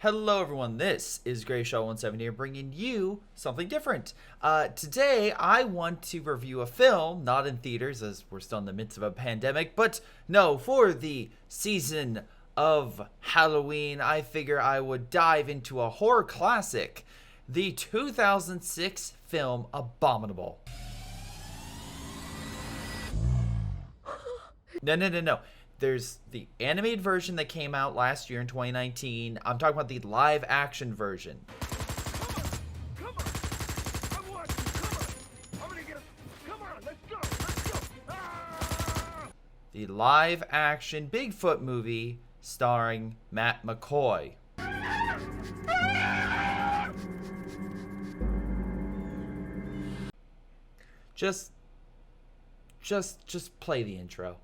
Hello everyone, this is Greyshot170 here bringing you something different. Today I want to review a film, not in theaters as we're still in the midst of a pandemic, but no, for the season of Halloween, I figure I would dive into a horror classic, the 2006 film Abominable. No. There's the animated version that came out last year in 2019. I'm talking about the live action version. Come on! I'm watching! Come on! I'm gonna get him! Come on! Let's go! Ah! The live action Bigfoot movie starring Matt McCoy. Just play the intro.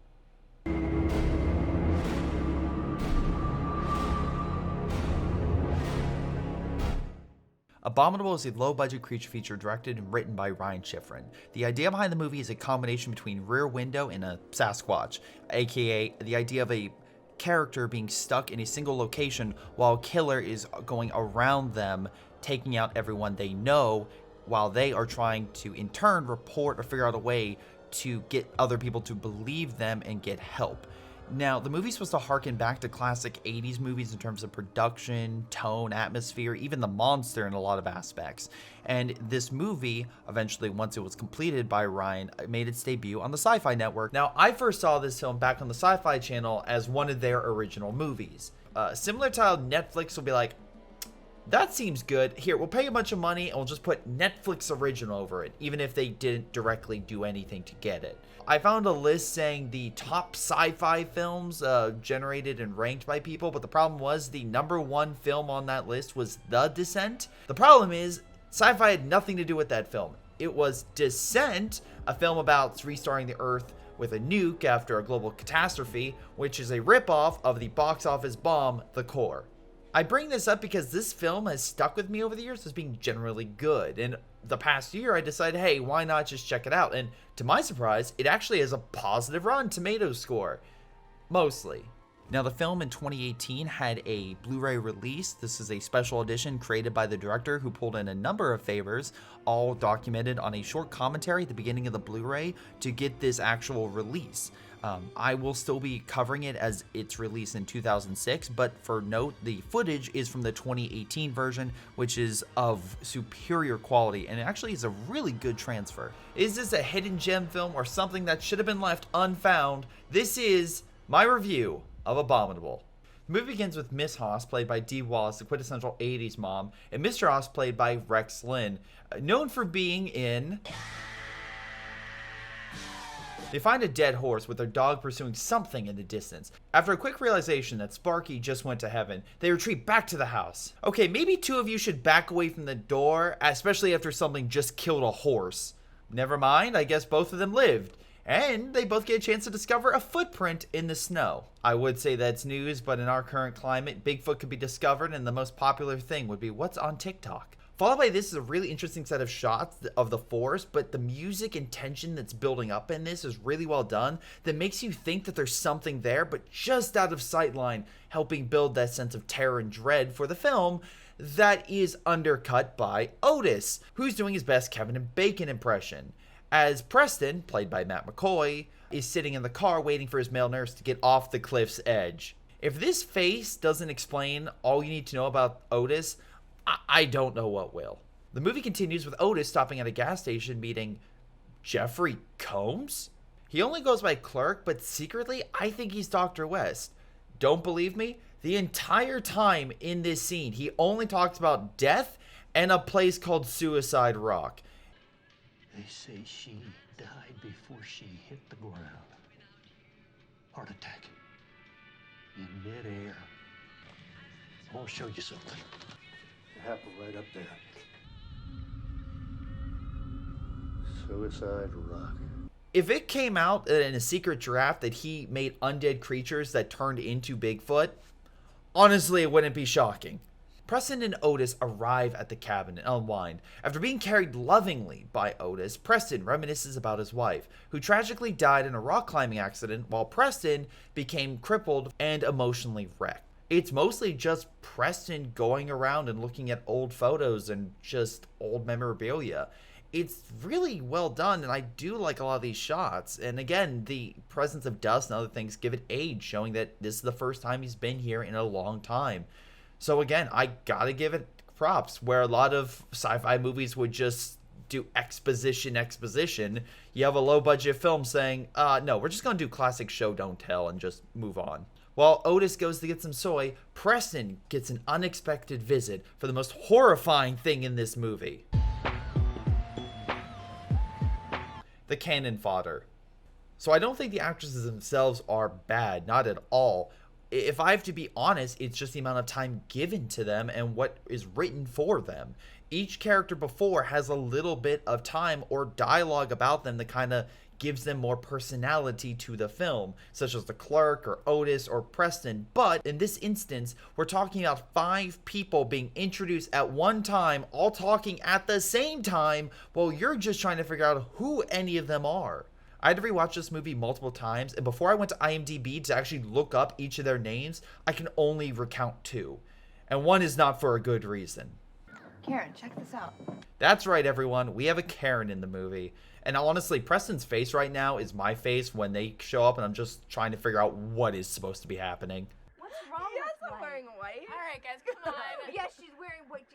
Abominable is a low-budget creature feature directed and written by Ryan Schifrin. The idea behind the movie is a combination between Rear Window and a Sasquatch, aka the idea of a character being stuck in a single location while a killer is going around them, taking out everyone they know, while they are trying to, in turn, report or figure out a way to get other people to believe them and get help. Now, the movie's supposed to harken back to classic 80s movies in terms of production, tone, atmosphere, even the monster in a lot of aspects. And this movie, eventually, once it was completed by Ryan, made its debut on the Sci-Fi network. Now, I first saw this film back on the Sci-Fi channel as one of their original movies. Similar to how Netflix will be like, that seems good. Here, we'll pay you a bunch of money and we'll just put Netflix original over it, even if they didn't directly do anything to get it. I found a list saying the top sci-fi films generated and ranked by people, but the problem was the #1 film on that list was The Descent. The problem is, sci-fi had nothing to do with that film. It was Descent, a film about restarting the Earth with a nuke after a global catastrophe, which is a ripoff of the box office bomb, The Core. I bring this up because this film has stuck with me over the years as being generally good, and the past year I decided, hey, why not just check it out? And to my surprise, it actually has a positive Rotten Tomatoes score. Mostly. Now, the film in 2018 had a Blu-ray release. This is a special edition created by the director who pulled in a number of favors, all documented on a short commentary at the beginning of the Blu-ray to get this actual release. I will still be covering it as its release in 2006, but for note, the footage is from the 2018 version, which is of superior quality, and it actually is a really good transfer. Is this a hidden gem film or something that should have been left unfound? This is my review of Abominable. The movie begins with Miss Haas, played by Dee Wallace, the quintessential 80s mom, and Mr. Haas, played by Rex Linn, known for being in... They find a dead horse with their dog pursuing something in the distance. After a quick realization that Sparky just went to heaven, they retreat back to the house. Okay, maybe two of you should back away from the door, especially after something just killed a horse. Never mind, I guess both of them lived. And they both get a chance to discover a footprint in the snow. I would say that's news, but in our current climate, Bigfoot could be discovered and the most popular thing would be what's on TikTok. Followed by this is a really interesting set of shots of the forest, but the music and tension that's building up in this is really well done that makes you think that there's something there, but just out of sightline, helping build that sense of terror and dread for the film that is undercut by Otis, who's doing his best Kevin and Bacon impression. As Preston, played by Matt McCoy, is sitting in the car waiting for his male nurse to get off the cliff's edge. If this face doesn't explain all you need to know about Otis, I don't know what will. The movie continues with Otis stopping at a gas station meeting Jeffrey Combs? He only goes by Clerk, but secretly I think he's Dr. West. Don't believe me? The entire time in this scene, he only talks about death and a place called Suicide Rock. They say she died before she hit the ground. Heart attack. In midair. I want to show you something. It happened right up there. Suicide Rock. If it came out in a secret draft that he made undead creatures that turned into Bigfoot, honestly, it wouldn't be shocking. Preston and Otis arrive at the cabin and unwind. After being carried lovingly by Otis, Preston reminisces about his wife, who tragically died in a rock climbing accident while Preston became crippled and emotionally wrecked. It's mostly just Preston going around and looking at old photos and just old memorabilia. It's really well done, and I do like a lot of these shots. And again, the presence of dust and other things give it age, showing that this is the first time he's been here in a long time. So again, I gotta give it props. Where a lot of sci-fi movies would just do exposition, you have a low-budget film saying, no, we're just gonna do classic show, don't tell, and just move on. While Otis goes to get some soy, Preston gets an unexpected visit for the most horrifying thing in this movie. The cannon fodder. So I don't think the actresses themselves are bad, not at all. If I have to be honest, it's just the amount of time given to them and what is written for them. Each character before has a little bit of time or dialogue about them that kind of gives them more personality to the film, such as the clerk or Otis or Preston. But in this instance, we're talking about 5 people being introduced at one time, all talking at the same time, while you're just trying to figure out who any of them are. I had to rewatch this movie multiple times, and before I went to IMDb to actually look up each of their names, I can only recount 2. And one is not for a good reason. Karen, check this out. That's right, everyone. We have a Karen in the movie. And honestly, Preston's face right now is my face when they show up, and I'm just trying to figure out what is supposed to be happening. What's wrong Yes, with I'm wearing white. All right, guys, come on. Yes, she's wearing white.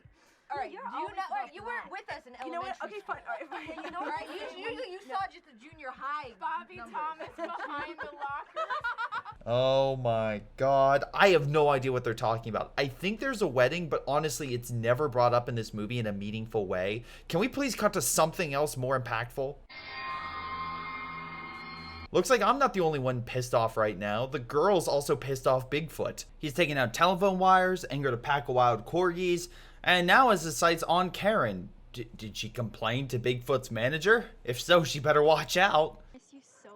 All right, You're you always know, wearing you weren't black. with us in elementary. You know what? Okay, fine. All right, school. fine. You know, right? Usually you saw just the junior high. Bobby numbers. Thomas behind the locker. Oh my god. I have no idea what they're talking about. I think there's a wedding, but honestly, it's never brought up in this movie in a meaningful way. Can we please cut to something else more impactful? Looks like I'm not the only one pissed off right now. The girl's also pissed off Bigfoot. He's taking out telephone wires, angered a pack of wild corgis, and now has his sights on Karen. Did she complain to Bigfoot's manager? If so, she better watch out. I miss you so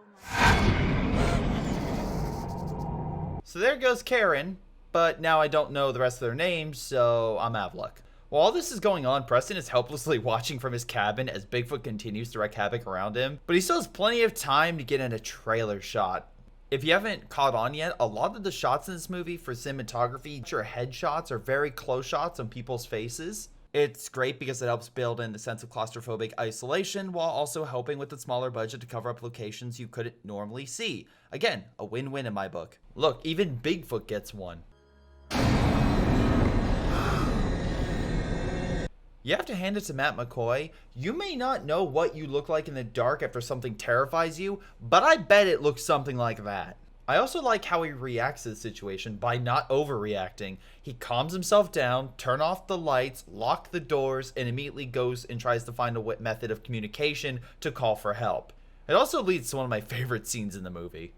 much. So there goes Karen, but now I don't know the rest of their names, so I'm out of luck. While all this is going on, Preston is helplessly watching from his cabin as Bigfoot continues to wreak havoc around him, but he still has plenty of time to get in a trailer shot. If you haven't caught on yet, a lot of the shots in this movie for cinematography are headshots or very close shots on people's faces. It's great because it helps build in the sense of claustrophobic isolation while also helping with the smaller budget to cover up locations you couldn't normally see. Again, a win-win in my book. Look, even Bigfoot gets one. You have to hand it to Matt McCoy. You may not know what you look like in the dark after something terrifies you, but I bet it looks something like that. I also like how he reacts to the situation by not overreacting. He calms himself down, turns off the lights, locks the doors, and immediately goes and tries to find a method of communication to call for help. It also leads to one of my favorite scenes in the movie.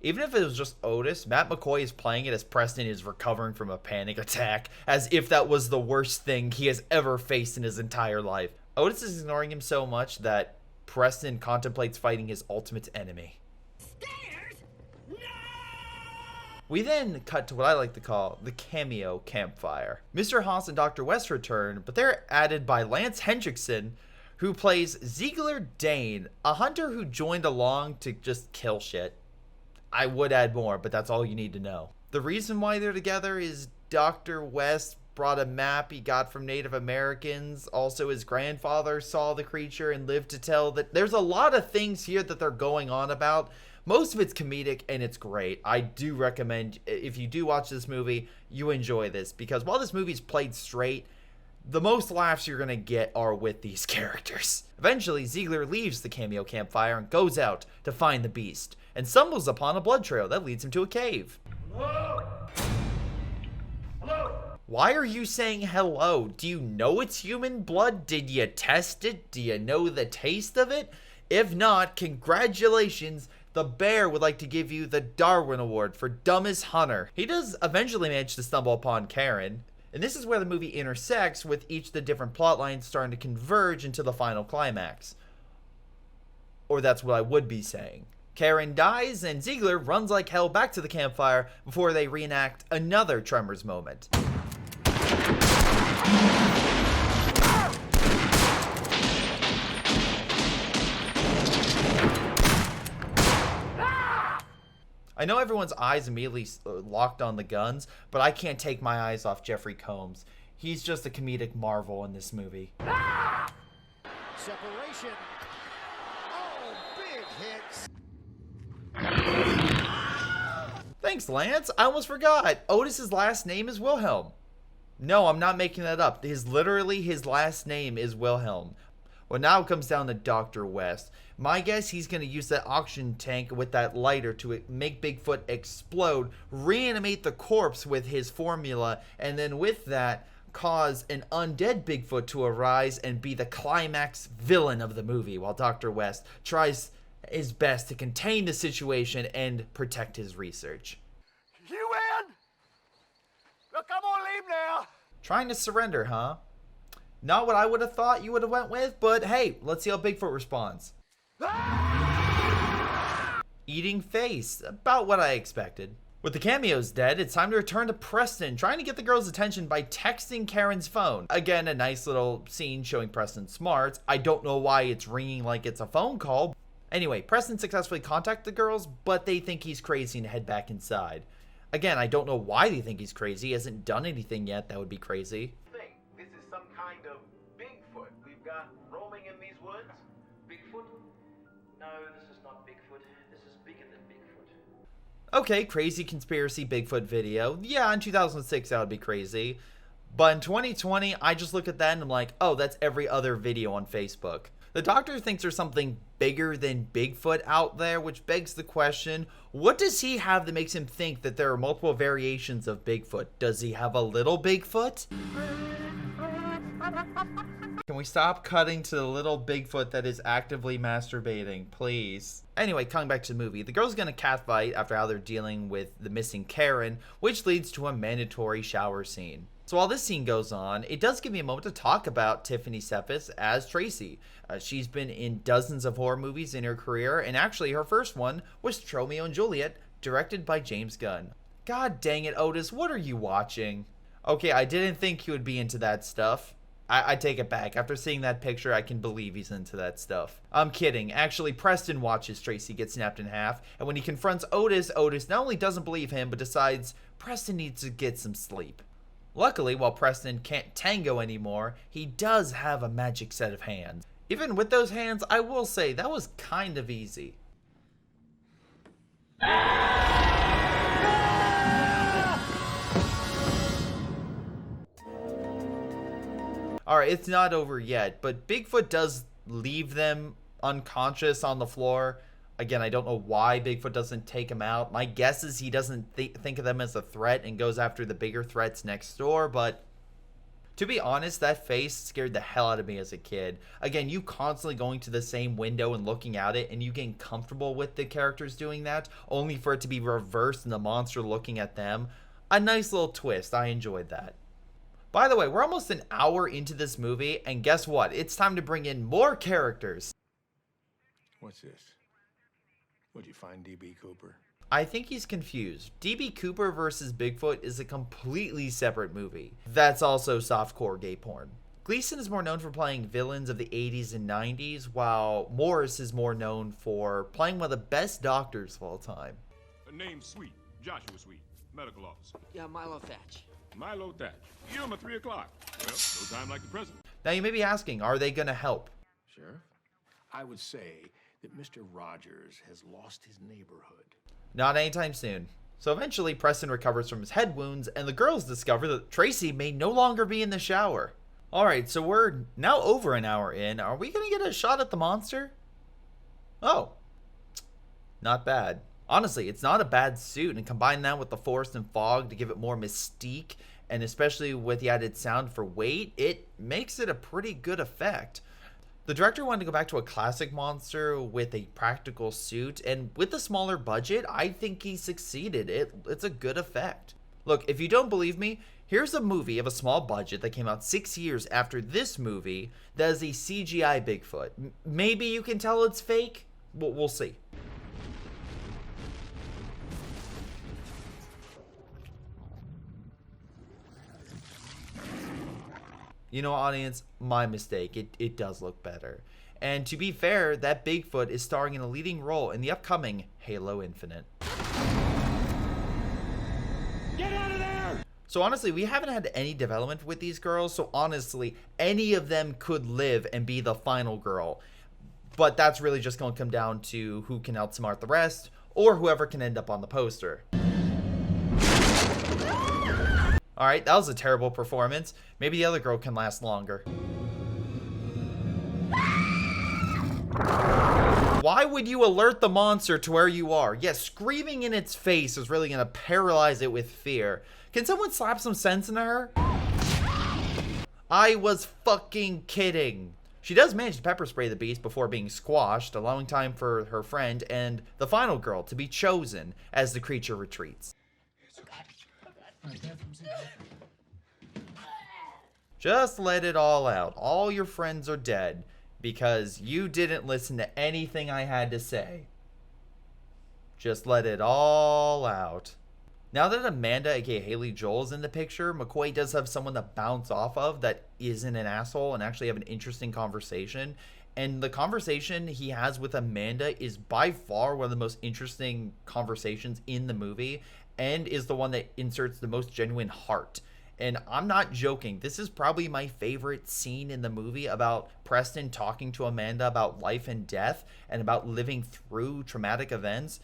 Even if it was just Otis, Matt McCoy is playing it as Preston is recovering from a panic attack, as if that was the worst thing he has ever faced in his entire life. Otis is ignoring him so much that Preston contemplates fighting his ultimate enemy. Stairs? No! We then cut to what I like to call the cameo campfire. Mr. Haas and Dr. West return, but they're added by Lance Hendrickson, who plays Ziegler Dane, a hunter who joined along to just kill shit. I would add more, but that's all you need to know. The reason why they're together is Dr. West brought a map he got from Native Americans. Also, his grandfather saw the creature and lived to tell that there's a lot of things here that they're going on about. Most of it's comedic and it's great. I do recommend, if you do watch this movie, you enjoy this, because while this movie's played straight, the most laughs you're going to get are with these characters. Eventually, Ziegler leaves the cameo campfire and goes out to find the beast, and stumbles upon a blood trail that leads him to a cave. Hello? Hello? Why are you saying hello? Do you know it's human blood? Did you test it? Do you know the taste of it? If not, congratulations. The bear would like to give you the Darwin Award for Dumbest Hunter. He does eventually manage to stumble upon Karen, and this is where the movie intersects with each of the different plot lines starting to converge into the final climax. Or that's what I would be saying. Karen dies, and Ziegler runs like hell back to the campfire before they reenact another Tremors moment. I know everyone's eyes immediately locked on the guns, but I can't take my eyes off Jeffrey Combs. He's just a comedic marvel in this movie. Separation. Oh, big hits. Thanks, Lance. I almost forgot. Otis's last name is Wilhelm. No, I'm not making that up. His last name is Wilhelm. Well, now it comes down to Dr. West. My guess, he's going to use that oxygen tank with that lighter to make Bigfoot explode, reanimate the corpse with his formula, and then with that, cause an undead Bigfoot to arise and be the climax villain of the movie, while Dr. West tries his best to contain the situation and protect his research. You in? Look, I'm gonna leave now. Trying to surrender, huh? Not what I would have thought you would have went with, but hey, let's see how Bigfoot responds. Eating face, about what I expected. With the cameos dead, it's time to return to Preston, trying to get the girl's attention by texting Karen's phone. Again, a nice little scene showing Preston's smarts. I don't know why it's ringing like it's a phone call. Anyway, Preston successfully contacts the girls, but they think he's crazy and head back inside. Again, I don't know why they think he's crazy. He hasn't done anything yet that would be crazy. This is some kind of Bigfoot we've got roaming in these woods? Bigfoot? No, this is not Bigfoot. This is bigger than Bigfoot. Okay, crazy conspiracy Bigfoot video. Yeah, in 2006 that would be crazy. But in 2020, I just look at that and I'm like, oh, that's every other video on Facebook. The doctor thinks there's something bigger than Bigfoot out there, which begs the question, what does he have that makes him think that there are multiple variations of Bigfoot? Does he have a little Bigfoot? Can we stop cutting to the little Bigfoot that is actively masturbating, please? Anyway, coming back to the movie, the girl's gonna catfight after how they're dealing with the missing Karen, which leads to a mandatory shower scene. So while this scene goes on, it does give me a moment to talk about Tiffany Cephas as Tracy. She's been in dozens of horror movies in her career, and actually her first one was Romeo and Juliet, directed by James Gunn. God dang it, Otis, what are you watching? Okay, I didn't think he would be into that stuff. I take it back. After seeing that picture, I can believe he's into that stuff. I'm kidding. Actually, Preston watches Tracy get snapped in half, and when he confronts Otis, Otis not only doesn't believe him, but decides Preston needs to get some sleep. Luckily, while Preston can't tango anymore, he does have a magic set of hands. Even with those hands, I will say, that was kind of easy. Alright, it's not over yet, but Bigfoot does leave them unconscious on the floor. Again, I don't know why Bigfoot doesn't take him out. My guess is he doesn't think of them as a threat and goes after the bigger threats next door, but to be honest, that face scared the hell out of me as a kid. Again, you constantly going to the same window and looking at it, and you getting comfortable with the characters doing that, only for it to be reversed and the monster looking at them. A nice little twist. I enjoyed that. By the way, we're almost an hour into this movie, and guess what? It's time to bring in more characters. What's this? What'd you find, D.B. Cooper? I think he's confused. D.B. Cooper versus Bigfoot is a completely separate movie. That's also softcore gay porn. Gleason is more known for playing villains of the 80s and 90s, while Morris is more known for playing one of the best doctors of all time. Name Sweet, Joshua Sweet, medical officer. Yeah, Milo Thatch. Milo Thatch. You him at 3 o'clock. Well, no time like the present. Now you may be asking, are they gonna help? Sheriff? I would say that Mr. Rogers has lost his neighborhood. Not anytime soon. So eventually Preston recovers from his head wounds, and the girls discover that Tracy may no longer be in the shower. Alright, so we're now over an hour in. Are we gonna get a shot at the monster? Oh. Not bad. Honestly, it's not a bad suit, and combine that with the forest and fog to give it more mystique, and especially with the added sound for weight, it makes it a pretty good effect. The director wanted to go back to a classic monster with a practical suit, and with a smaller budget, I think he succeeded. It's a good effect. Look, if you don't believe me, here's a movie of a small budget that came out 6 years after this movie that is a CGI Bigfoot. Maybe you can tell it's fake? We'll see. You know, audience, my mistake. It does look better. And to be fair, that Bigfoot is starring in a leading role in the upcoming Halo Infinite. Get out of there! So honestly, we haven't had any development with these girls, so honestly, any of them could live and be the final girl. But that's really just going to come down to who can outsmart the rest, or whoever can end up on the poster. Alright, that was a terrible performance. Maybe the other girl can last longer. Why would you alert the monster to where you are? Yes, screaming in its face is really going to paralyze it with fear. Can someone slap some sense into her? I was fucking kidding. She does manage to pepper spray the beast before being squashed, allowing time for her friend and the final girl to be chosen as the creature retreats. Just let it all out. All your friends are dead because you didn't listen to anything I had to say. Just let it all out. Now that Amanda, aka Haley Joel, is in the picture, McCoy does have someone to bounce off of that isn't an asshole and actually have an interesting conversation. And the conversation he has with Amanda is by far one of the most interesting conversations in the movie and is the one that inserts the most genuine heart. And I'm not joking. This is probably my favorite scene in the movie about Preston talking to Amanda about life and death and about living through traumatic events.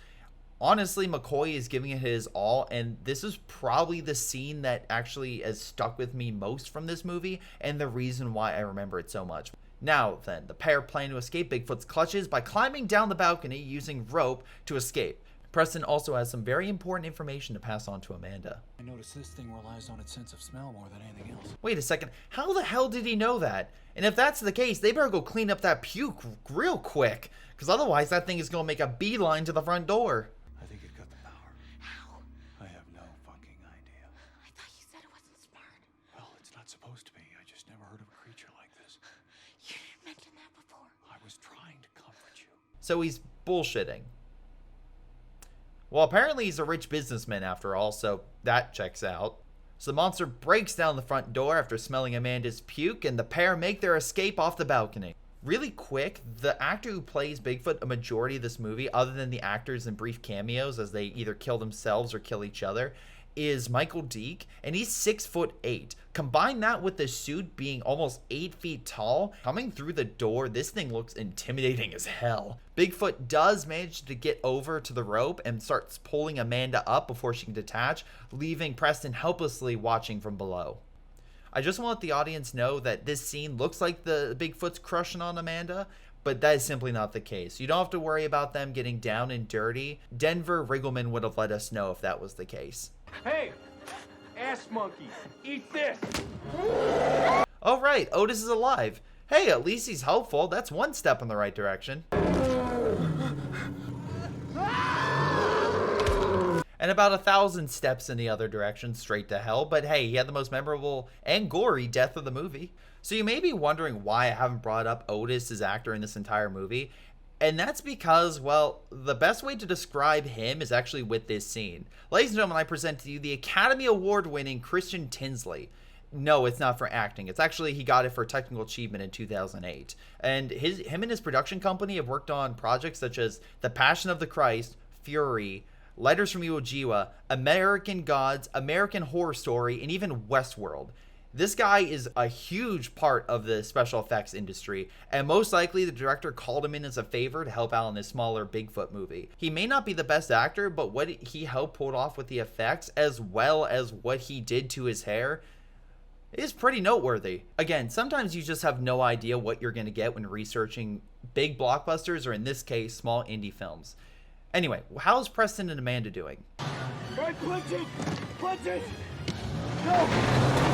Honestly, McCoy is giving it his all, and this is probably the scene that actually has stuck with me most from this movie and the reason why I remember it so much. Now then, the pair plan to escape Bigfoot's clutches by climbing down the balcony using rope to escape. Preston also has some very important information to pass on to Amanda. I noticed this thing relies on its sense of smell more than anything else. Wait a second, how the hell did he know that? And if that's the case, they better go clean up that puke real quick, because otherwise that thing is going to make a beeline to the front door. I think it cut the power. How? I have no fucking idea. I thought you said it wasn't smart. Well, it's not supposed to be. I just never heard of a creature like this. You didn't mention that before. I was trying to comfort you. So he's bullshitting. Well, apparently he's a rich businessman after all, so that checks out. So the monster breaks down the front door after smelling Amanda's puke, and the pair make their escape off the balcony. Really quick, the actor who plays Bigfoot a majority of this movie, other than the actors in brief cameos as they either kill themselves or kill each other, is Michael Deke, and he's 6'8". Combine that with the suit being almost 8 feet tall, coming through the door, this thing looks intimidating as hell. Bigfoot does manage to get over to the rope and starts pulling Amanda up before she can detach, leaving Preston helplessly watching from below. I just want the audience know that this scene looks like the Bigfoot's crushing on Amanda, but that is simply not the case. You don't have to worry about them getting down and dirty. Denver Riggleman would have let us know if that was the case. Hey! Ass monkey! Eat this! Oh right, Otis is alive. Hey, at least he's helpful. That's one step in the right direction. And about 1,000 steps in the other direction, straight to hell. But hey, he had the most memorable and gory death of the movie. So you may be wondering why I haven't brought up Otis as actor in this entire movie. And that's because, well, the best way to describe him is actually with this scene. Ladies and gentlemen, I present to you the Academy Award-winning Christian Tinsley. No, it's not for acting. It's actually, he got it for technical achievement in 2008. And him and his production company have worked on projects such as The Passion of the Christ, Fury, Letters from Iwo Jima, American Gods, American Horror Story, and even Westworld. This guy is a huge part of the special effects industry, and most likely the director called him in as a favor to help out in this smaller Bigfoot movie. He may not be the best actor, but what he helped pull off with the effects, as well as what he did to his hair, is pretty noteworthy. Again, sometimes you just have no idea what you're going to get when researching big blockbusters, or in this case, small indie films. Anyway, how's Preston and Amanda doing? Right, punch it! Punch it! No!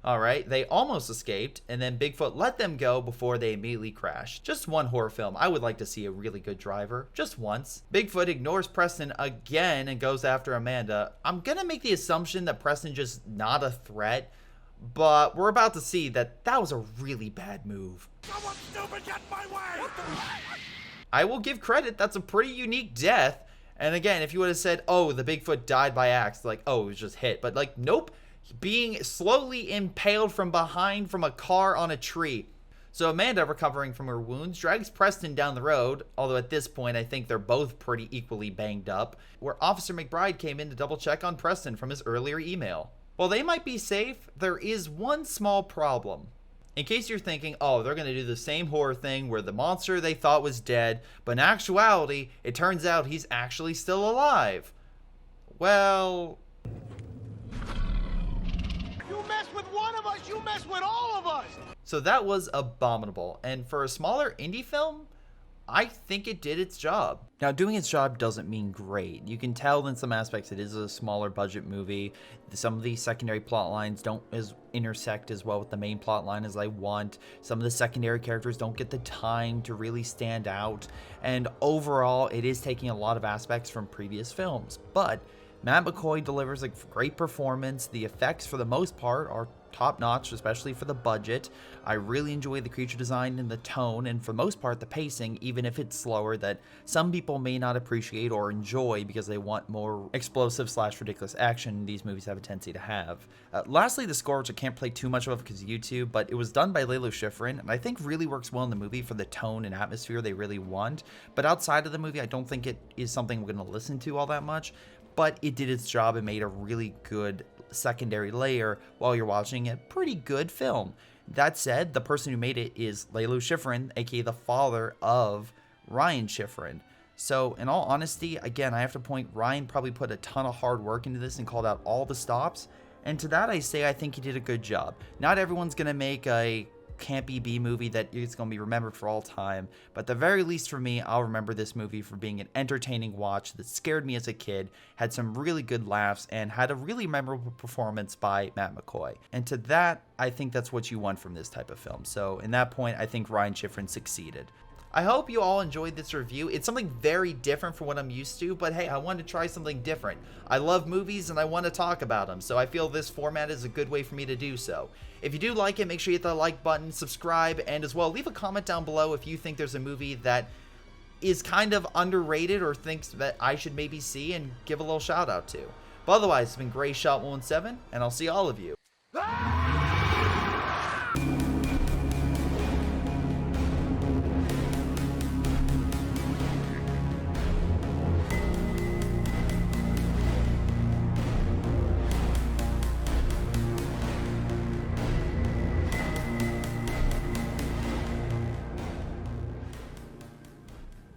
Alright, they almost escaped, and then Bigfoot let them go before they immediately crashed. Just one horror film. I would like to see a really good driver. Just once. Bigfoot ignores Preston again and goes after Amanda. I'm gonna make the assumption that Preston just not a threat, but we're about to see that that was a really bad move. Someone stupid get my way! I will give credit, that's a pretty unique death. And again, if you would have said, oh, the Bigfoot died by axe, like, oh, it was just hit. But like, nope. being slowly impaled from behind from a car on a tree. So Amanda, recovering from her wounds, drags Preston down the road, although at this point I think they're both pretty equally banged up, where Officer McBride came in to double check on Preston from his earlier email. While they might be safe, there is one small problem. In case you're thinking, oh, they're going to do the same horror thing where the monster they thought was dead, but in actuality, it turns out he's actually still alive. Well... You mess with one of us, you mess with all of us! So that was Abominable, and for a smaller indie film, I think it did its job. Now, doing its job doesn't mean great. You can tell in some aspects it is a smaller budget movie. Some of the secondary plot lines don't intersect as well with the main plot line as I want. Some of the secondary characters don't get the time to really stand out. And overall, it is taking a lot of aspects from previous films. But Matt McCoy delivers a great performance. The effects, for the most part, are top-notch, especially for the budget. I really enjoy the creature design and the tone, and for the most part, the pacing, even if it's slower, that some people may not appreciate or enjoy because they want more explosive/ridiculous action these movies have a tendency to have. Lastly, the score, which I can't play too much of because of YouTube, but it was done by Lalo Schifrin, and I think really works well in the movie for the tone and atmosphere they really want. But outside of the movie, I don't think it is something I'm going to listen to all that much. But it did its job and made a really good secondary layer while you're watching a pretty good film. That said, the person who made it is Lalo Schifrin, aka the father of Ryan Schifrin. So in all honesty, again, I have to point, Ryan probably put a ton of hard work into this and called out all the stops. And to that I say I think he did a good job. Not everyone's going to make a campy B movie that is going to be remembered for all time, but at the very least for me, I'll remember this movie for being an entertaining watch that scared me as a kid, had some really good laughs, and had a really memorable performance by Matt McCoy. And to that, I think that's what you want from this type of film. So in that point, I think Ryan Schifrin succeeded. I hope you all enjoyed this review. It's something very different from what I'm used to, but hey, I wanted to try something different. I love movies and I want to talk about them, so I feel this format is a good way for me to do so. If you do like it, make sure you hit the like button, subscribe, and as well, leave a comment down below if you think there's a movie that is kind of underrated or thinks that I should maybe see and give a little shout out to. But otherwise, it's been Greyshot17, and I'll see all of you. Ah!